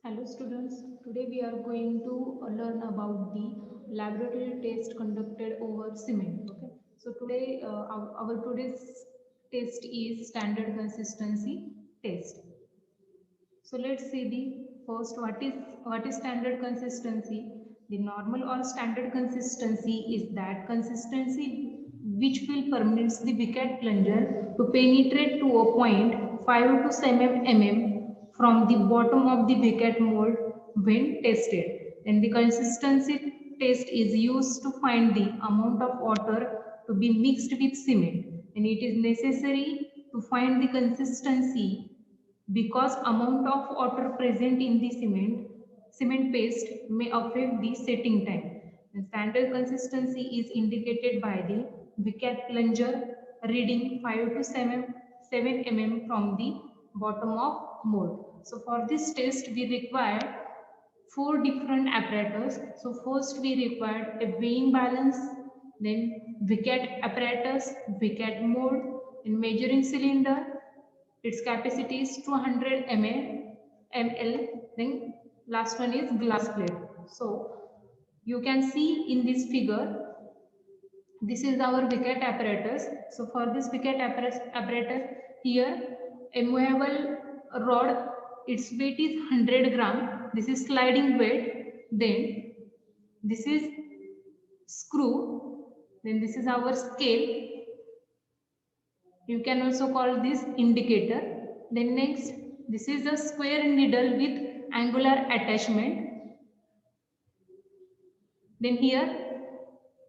Hello students, today we are going to learn about the laboratory test conducted over cement. Okay, so today our today's test is standard consistency test. So let's see the first what is standard consistency. The normal or standard consistency is that consistency which will permits the Bicat plunger to penetrate to a point 5 to 7 mm from the bottom of the Bicat mold when tested. And the consistency test is used to find the amount of water to be mixed with cement, and it is necessary to find the consistency because amount of water present in the cement paste may affect the setting time. The standard consistency is indicated by the Bicat plunger reading 5 to 7 mm from the bottom of mold. So for this test we require four different apparatus. So first we required a weighing balance, then Bicat apparatus, Bicat mold, and measuring cylinder. Its capacity is 200 ml. Then last one is glass plate. So you can see in this figure, this is our Bicat apparatus. So for this Bicat apparatus, here a movable rod, its weight is 100 gram. This is sliding weight. Then this is screw. Then this is our scale. You can also call this indicator. Then next, this is a square needle with angular attachment. Then here,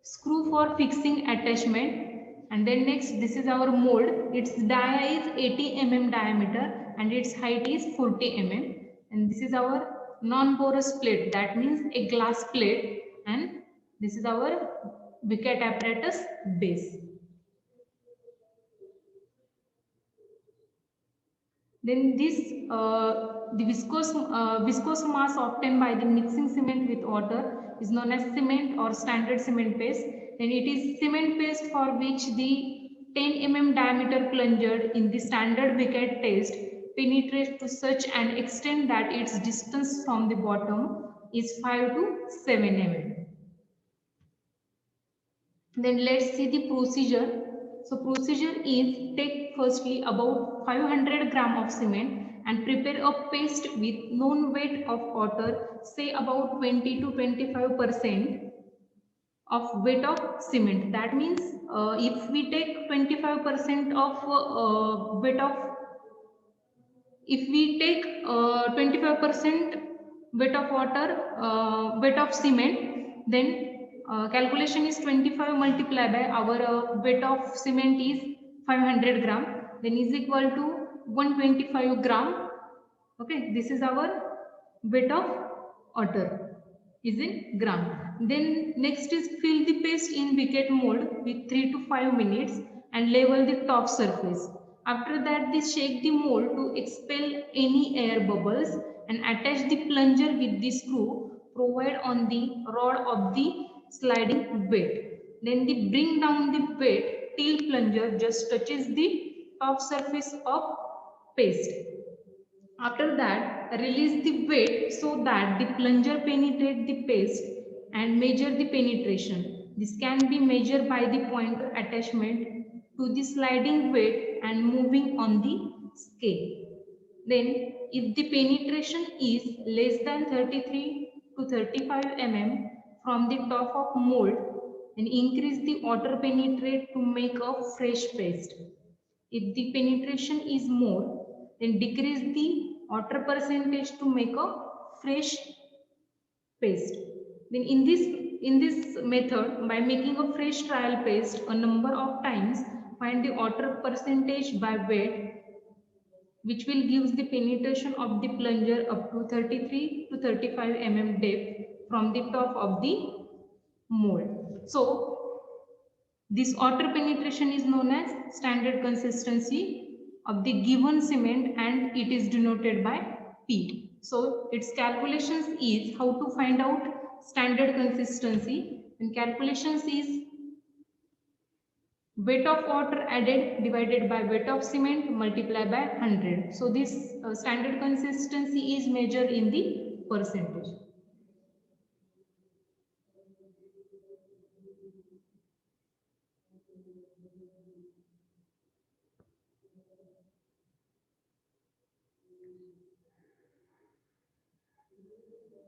screw for fixing attachment. And then next, this is our mold. Its dia is 80 mm diameter and its height is 40 mm. And this is our non-porous plate. That means a glass plate. And this is our Bicat apparatus base. Then the viscose mass obtained by the mixing cement with water is known as cement or standard cement paste. Then it is cement paste for which the 10 mm diameter plunger in the standard Bicat test penetrates to such an extent that its distance from the bottom is 5 to 7 mm. Then let's see the procedure. So procedure is take firstly about 500 gram of cement and prepare a paste with known weight of water, say about 20 to 25% of weight of cement. That means if we take 25% of weight of, if we take 25% weight of water, weight of cement, then calculation is 25 multiplied by our weight of cement is 500 gram, then is equal to 125 gram. Okay, this is our weight of water is in gram. Then next is fill the paste in Bicat mold with 3 to 5 minutes and level the top surface. After that, they shake the mold to expel any air bubbles and attach the plunger with the screw provided on the rod of the sliding weight. Then they bring down the weight till plunger just touches the top surface of paste. After that, release the weight so that the plunger penetrates the paste and measure the penetration. This can be measured by the pointer attachment to the sliding weight and moving on the scale. Then, if the penetration is less than 33 to 35 mm from the top of mold, then increase the water penetrate to make a fresh paste. If the penetration is more, then decrease the water percentage to make a fresh paste. Then in this method, by making a fresh trial paste a number of times, find the water percentage by weight, which will gives the penetration of the plunger up to 33 to 35 mm depth from the top of the mold. So this water penetration is known as standard consistency of the given cement and it is denoted by P. So its calculations is how to find out standard consistency, and calculations is weight of water added divided by weight of cement multiplied by 100. So this standard consistency is measured in the percentage.